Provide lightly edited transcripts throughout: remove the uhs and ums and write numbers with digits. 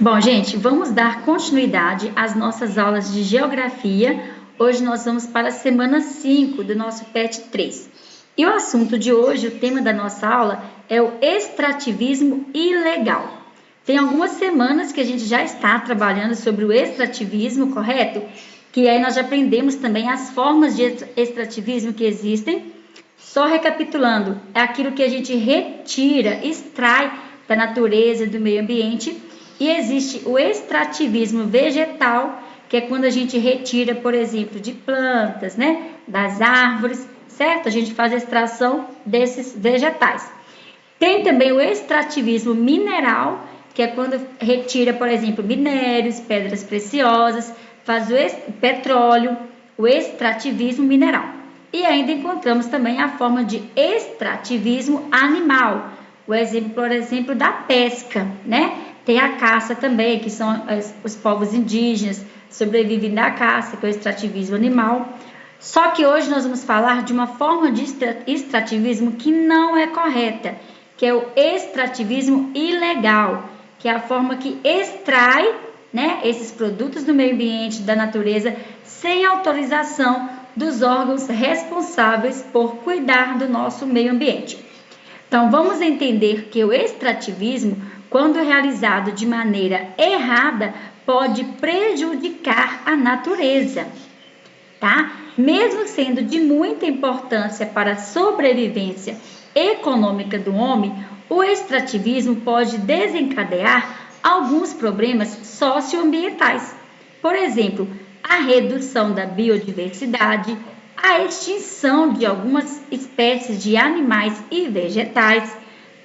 Bom, gente, vamos dar continuidade às nossas aulas de geografia. Hoje nós vamos para a semana 5 do nosso PET 3. E o assunto de hoje, o tema da nossa aula, é o extrativismo ilegal. Tem algumas semanas que a gente já está trabalhando sobre o extrativismo, correto? Que aí nós já aprendemos também as formas de extrativismo que existem. Só recapitulando, é aquilo que a gente retira, extrai da natureza, do meio ambiente. E existe o extrativismo vegetal, que é quando a gente retira, por exemplo, de plantas, né, das árvores, certo? A gente faz a extração desses vegetais. Tem também o extrativismo mineral, que é quando retira, por exemplo, minérios, pedras preciosas, faz o petróleo, o extrativismo mineral. E ainda encontramos também a forma de extrativismo animal, o exemplo, por exemplo, da pesca, né? Tem a caça também, que são os povos indígenas, sobrevivem da caça, que é o extrativismo animal. Só que hoje nós vamos falar de uma forma de extrativismo que não é correta, que é o extrativismo ilegal, que é a forma que extrai, né, esses produtos do meio ambiente, da natureza, sem autorização dos órgãos responsáveis por cuidar do nosso meio ambiente. Então, vamos entender que o extrativismo, quando realizado de maneira errada, pode prejudicar a natureza, tá? Mesmo sendo de muita importância para a sobrevivência econômica do homem, o extrativismo pode desencadear alguns problemas socioambientais. Por exemplo, a redução da biodiversidade, a extinção de algumas espécies de animais e vegetais,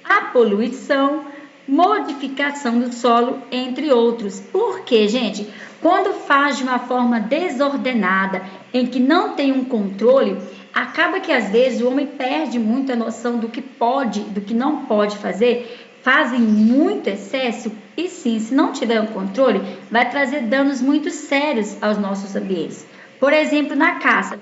a poluição, modificação do solo, entre outros. Porque, gente, quando faz de uma forma desordenada, em que não tem um controle, acaba que às vezes o homem perde muito a noção do que pode, do que não pode fazer, fazem muito excesso e sim, se não tiver um controle, vai trazer danos muito sérios aos nossos ambientes. Por exemplo, na caça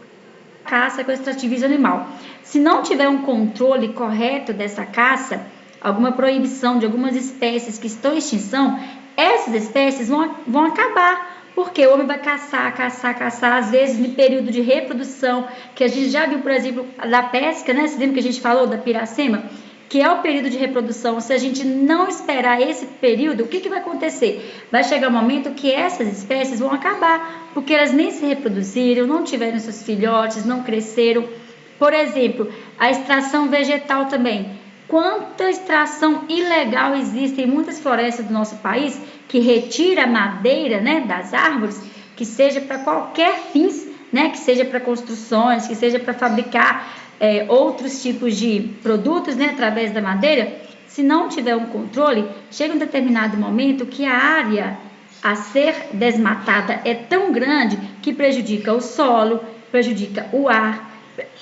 com extrativismo animal. Se não tiver um controle correto dessa caça, alguma proibição de algumas espécies que estão em extinção, essas espécies vão acabar, porque o homem vai caçar, às vezes no período de reprodução, que a gente já viu, por exemplo, da pesca, né? Você lembra que a gente falou da piracema? Que é o período de reprodução. Se a gente não esperar esse período, o que vai acontecer? Vai chegar um momento que essas espécies vão acabar, porque elas nem se reproduziram, não tiveram seus filhotes, não cresceram. Por exemplo, a extração vegetal também. Quanta extração ilegal existe em muitas florestas do nosso país, que retira a madeira, né, das árvores, que seja para qualquer fins, né, que seja para construções, que seja para fabricar outros tipos de produtos, né, através da madeira. Se não tiver um controle, chega um determinado momento que a área a ser desmatada é tão grande que prejudica o solo, prejudica o ar,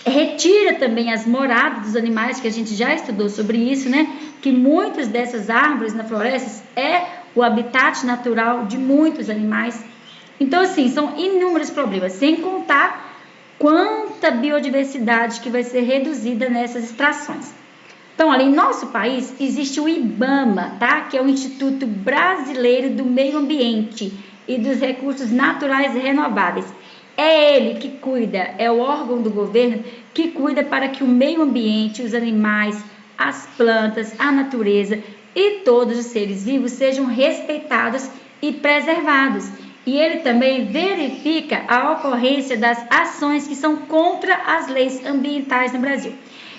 retira também as moradas dos animais, que a gente já estudou sobre isso, né, que muitas dessas árvores na floresta é o habitat natural de muitos animais. Então, assim, são inúmeros problemas, sem contar quanta biodiversidade que vai ser reduzida nessas extrações. Então, ali em nosso país existe o IBAMA, tá? Que é o Instituto Brasileiro do Meio Ambiente e dos Recursos Naturais Renováveis. É ele que cuida, é o órgão do governo que cuida para que o meio ambiente, os animais, as plantas, a natureza e todos os seres vivos sejam respeitados e preservados. E ele também verifica a ocorrência das ações que são contra as leis ambientais no Brasil.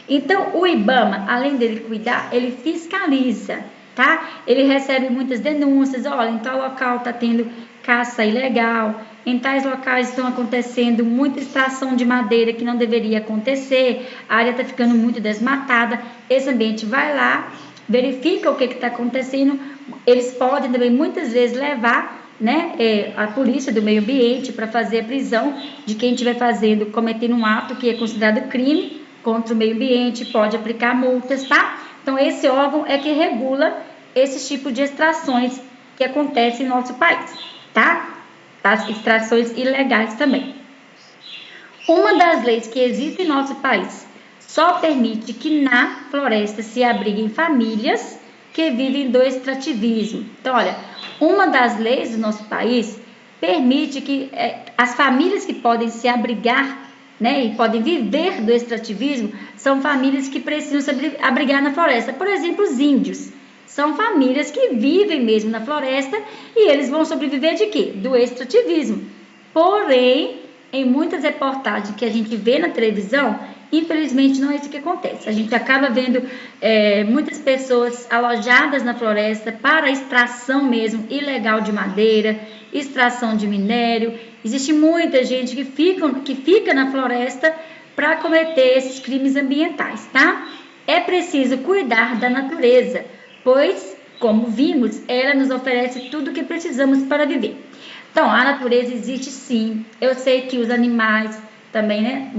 Então, o IBAMA, além dele cuidar, ele fiscaliza, tá? Ele recebe muitas denúncias, olha, em tal local está tendo caça ilegal, em tais locais estão acontecendo muita extração de madeira que não deveria acontecer, a área está ficando muito desmatada. Esse ambiente vai lá, verifica o que está acontecendo, eles podem também muitas vezes levar, né, a polícia do meio ambiente para fazer a prisão de quem estiver cometendo um ato que é considerado crime contra o meio ambiente, pode aplicar multas, tá? Então, esse órgão é que regula esse tipo de extrações que acontecem no nosso país, tá? As extrações ilegais também. Uma das leis que existe em nosso país só permite que na floresta se abriguem famílias que vivem do extrativismo. Então, olha, uma das leis do nosso país permite que as famílias que podem se abrigar, né, e podem viver do extrativismo, são famílias que precisam se abrigar na floresta. Por exemplo, os índios. São famílias que vivem mesmo na floresta e eles vão sobreviver de quê? Do extrativismo. Porém, em muitas reportagens que a gente vê na televisão, infelizmente não é isso que acontece. A gente acaba vendo muitas pessoas alojadas na floresta para extração mesmo ilegal de madeira, extração de minério. Existe muita gente que fica na floresta para cometer esses crimes ambientais, tá? É preciso cuidar da natureza, pois, como vimos, ela nos oferece tudo o que precisamos para viver. Então, a natureza existe sim. Eu sei que os animais também, né,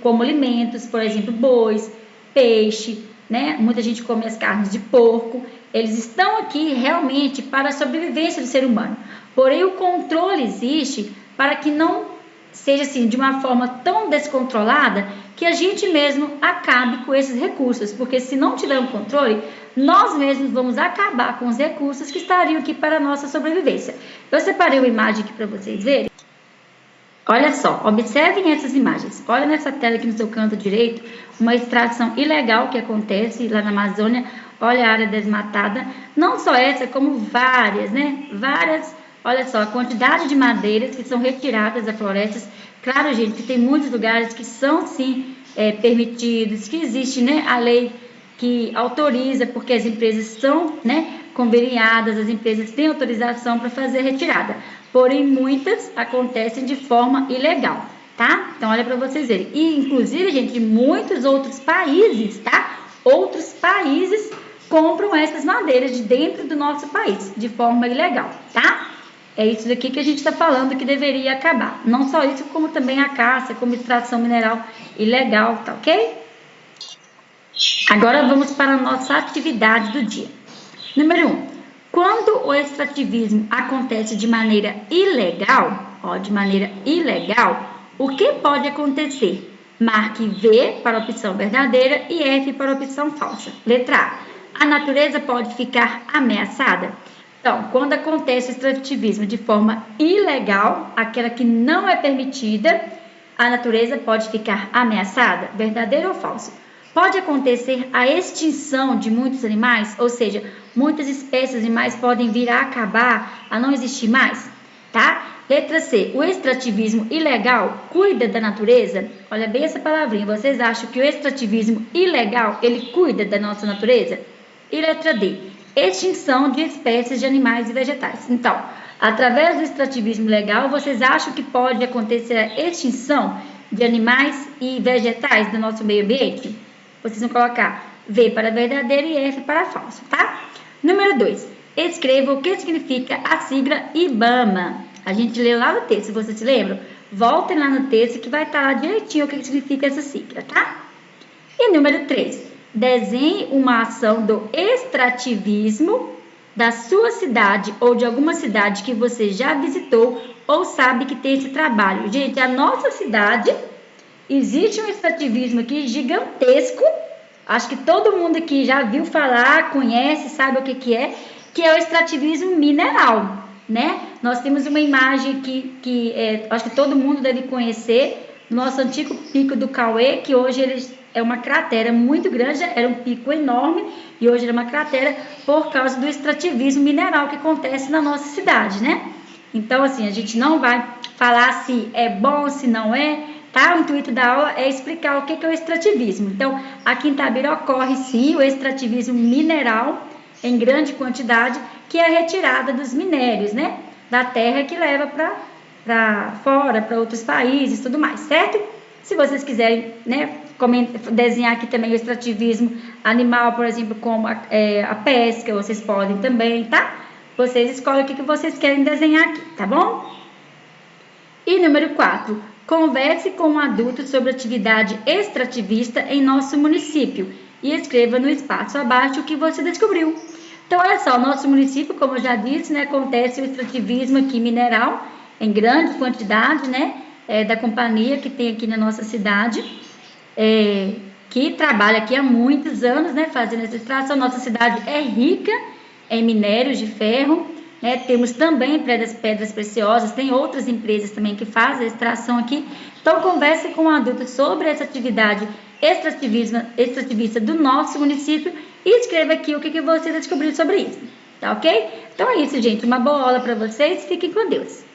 como alimentos, por exemplo, bois, peixe, né, muita gente come as carnes de porco. Eles estão aqui realmente para a sobrevivência do ser humano. Porém, o controle existe para que não seja assim de uma forma tão descontrolada que a gente mesmo acabe com esses recursos, porque se não tiver um controle, nós mesmos vamos acabar com os recursos que estariam aqui para a nossa sobrevivência. Eu separei uma imagem aqui para vocês verem. Olha só, observem essas imagens. Olha nessa tela aqui no seu canto direito, uma extração ilegal que acontece lá na Amazônia. Olha a área desmatada. Não só essa, como várias, né? Olha só, a quantidade de madeiras que são retiradas das florestas. Claro, gente, que tem muitos lugares que são, sim, permitidos, que existe, né, a lei que autoriza, porque as empresas são, né, conveniadas, as empresas têm autorização para fazer a retirada. Porém, muitas acontecem de forma ilegal, tá? Então, olha para vocês verem. E, inclusive, gente, muitos outros países, tá? Outros países compram essas madeiras de dentro do nosso país, de forma ilegal, tá? É isso daqui que a gente está falando que deveria acabar. Não só isso, como também a caça, como extração mineral ilegal, tá ok? Agora vamos para a nossa atividade do dia. Número 1. Quando o extrativismo acontece de maneira ilegal, o que pode acontecer? Marque V para a opção verdadeira e F para a opção falsa. Letra A. A natureza pode ficar ameaçada? Então, quando acontece o extrativismo de forma ilegal, aquela que não é permitida, a natureza pode ficar ameaçada? Verdadeiro ou falso? Pode acontecer a extinção de muitos animais, ou seja, muitas espécies de animais podem vir a acabar, a não existir mais, tá? Letra C. O extrativismo ilegal cuida da natureza? Olha bem essa palavrinha. Vocês acham que o extrativismo ilegal, ele cuida da nossa natureza? E letra D. Extinção de espécies de animais e vegetais. Então, através do extrativismo legal, vocês acham que pode acontecer a extinção de animais e vegetais do nosso meio ambiente? Vocês vão colocar V para verdadeiro e F para falso, tá? Número 2. Escreva o que significa a sigla IBAMA. A gente leu lá no texto, vocês se lembram? Voltem lá no texto que vai estar lá direitinho o que significa essa sigla, tá? E número 3. Desenhe uma ação do extrativismo da sua cidade ou de alguma cidade que você já visitou ou sabe que tem esse trabalho. Gente, a nossa cidade existe um extrativismo aqui gigantesco. Acho que todo mundo aqui já viu falar, conhece, sabe o que é o extrativismo mineral, né? Nós temos uma imagem que acho que todo mundo deve conhecer, nosso antigo Pico do Cauê, que hoje ele é uma cratera muito grande, era um pico enorme e hoje é uma cratera por causa do extrativismo mineral que acontece na nossa cidade, né? Então, assim, a gente não vai falar se é bom, se não é, tá? O intuito da aula é explicar o que é o extrativismo. Então, aqui em Itabira ocorre, sim, o extrativismo mineral em grande quantidade, que é a retirada dos minérios, né? Da terra que leva para fora, para outros países e tudo mais, certo? Se vocês quiserem, né, desenhar aqui também o extrativismo animal, por exemplo, como a pesca, vocês podem também, tá? Vocês escolhem o que vocês querem desenhar aqui, tá bom? E número 4, converse com um adulto sobre atividade extrativista em nosso município e escreva no espaço abaixo o que você descobriu. Então, olha só, nosso município, como eu já disse, né, acontece o extrativismo aqui mineral em grande quantidade, né, da companhia que tem aqui na nossa cidade, que trabalha aqui há muitos anos, né, fazendo essa extração. Nossa cidade é rica em minérios de ferro, né? Temos também pedras preciosas, tem outras empresas também que fazem a extração aqui. Então, converse com um adulto sobre essa atividade extrativista do nosso município e escreva aqui o que você descobriu sobre isso, tá ok? Então é isso, gente. Uma boa aula para vocês. Fiquem com Deus.